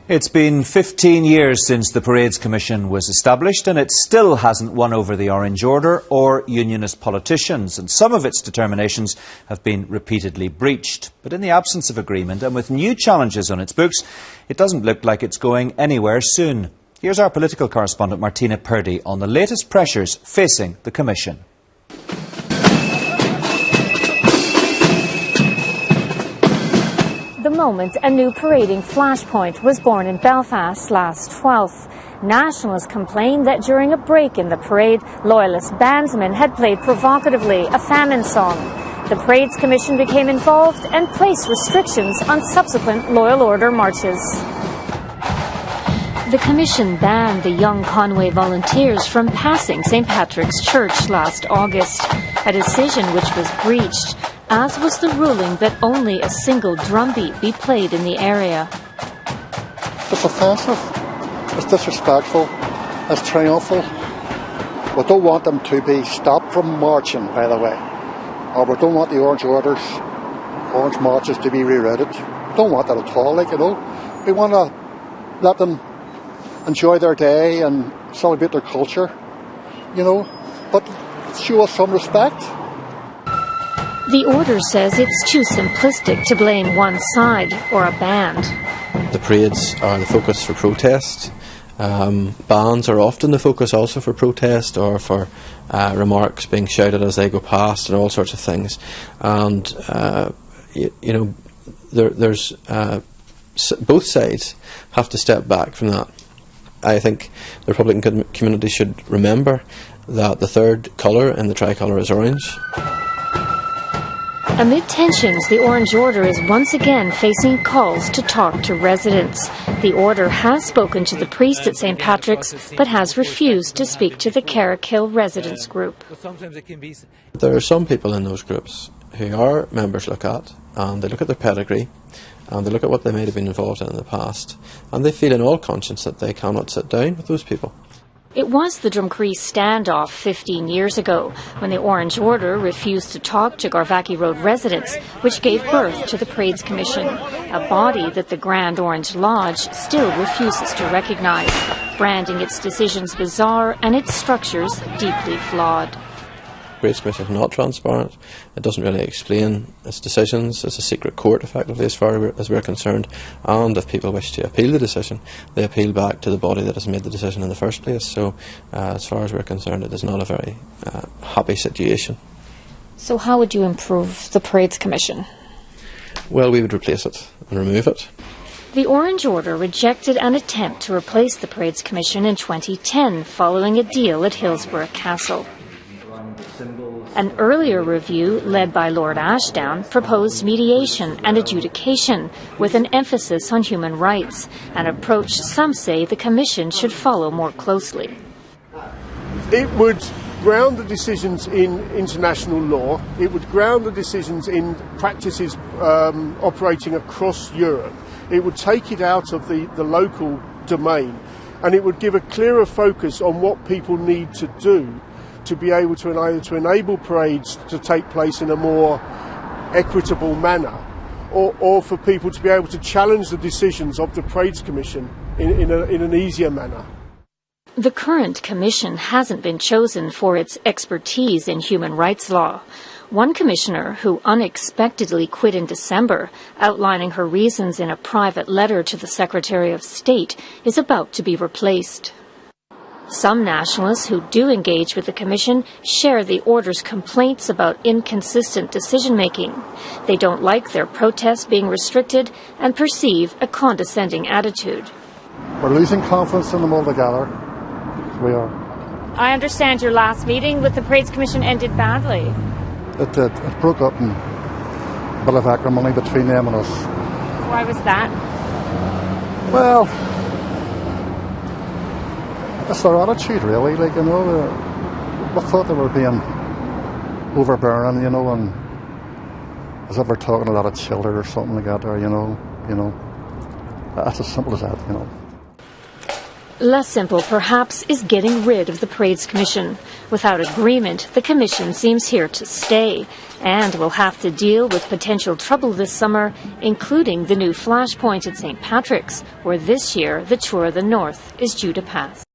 It's been 15 years since the Parades Commission was established, and it still hasn't won over the Orange Order or unionist politicians, and some of its determinations have been repeatedly breached. But in the absence of agreement and with new challenges on its books, it doesn't look like it's going anywhere soon. Here's our political correspondent Martina Purdy on the latest pressures facing the Commission. The moment a new parading flashpoint was born in Belfast last 12th. Nationalists complained that during a break in the parade, loyalist bandsmen had played provocatively a famine song. The Parades Commission became involved and placed restrictions on subsequent Loyal Order marches. The Commission banned the Young Conway volunteers from passing St. Patrick's Church last August, a decision which was breached, as was the ruling that only a single drumbeat be played in the area. It's offensive, it's disrespectful, it's triumphal. We don't want them to be stopped from marching, by the way. Or we don't want the Orange marches to be rerouted. We don't want that at all, We want to let them enjoy their day and celebrate their culture, but show us some respect. The order says it's too simplistic to blame one side or a band. The parades are the focus for protest. Bands are often the focus also for protest or for remarks being shouted as they go past and all sorts of things. And, there's both sides have to step back from that. I think the Republican community should remember that the third colour in the tricolour is orange. Amid tensions, the Orange Order is once again facing calls to talk to residents. The Order has spoken to the priest at St. Patrick's, but has refused to speak to the Carrickhill residents group. There are some people in those groups who our members look at, and they look at their pedigree, and they look at what they may have been involved in the past, and they feel in all conscience that they cannot sit down with those people. It was the Drumcree standoff 15 years ago when the Orange Order refused to talk to Garvackie Road residents, which gave birth to the Parades Commission, a body that the Grand Orange Lodge still refuses to recognise, branding its decisions bizarre and its structures deeply flawed. The Parades Commission is not transparent. It doesn't really explain its decisions. It's a secret court, effectively, as far as we're concerned. And if people wish to appeal the decision, they appeal back to the body that has made the decision in the first place. So, as far as we're concerned, it is not a very happy situation. So how would you improve the Parades Commission? Well, we would replace it and remove it. The Orange Order rejected an attempt to replace the Parades Commission in 2010 following a deal at Hillsborough Castle. An earlier review, led by Lord Ashdown, proposed mediation and adjudication with an emphasis on human rights, an approach some say the Commission should follow more closely. It would ground the decisions in international law, it would ground the decisions in practices operating across Europe, it would take it out of the local domain, and it would give a clearer focus on what people need to do to be able to enable parades to take place in a more equitable manner, or for people to be able to challenge the decisions of the Parades Commission in an easier manner. The current commission hasn't been chosen for its expertise in human rights law. One commissioner, who unexpectedly quit in December, outlining her reasons in a private letter to the Secretary of State, is about to be replaced. Some nationalists who do engage with the Commission share the Order's complaints about inconsistent decision-making. They don't like their protests being restricted and perceive a condescending attitude. We're losing confidence in them altogether. We are. I understand your last meeting with the Parades Commission ended badly. It did. It broke up in a bit of acrimony between them and us. Why was that? Well, it's their attitude, really. We thought they were being overbearing, and as if we're talking a lot of children or something like that. That's as simple as that, Less simple, perhaps, is getting rid of the Parades Commission. Without agreement, the Commission seems here to stay and will have to deal with potential trouble this summer, including the new flashpoint at St. Patrick's, where this year the Tour of the North is due to pass.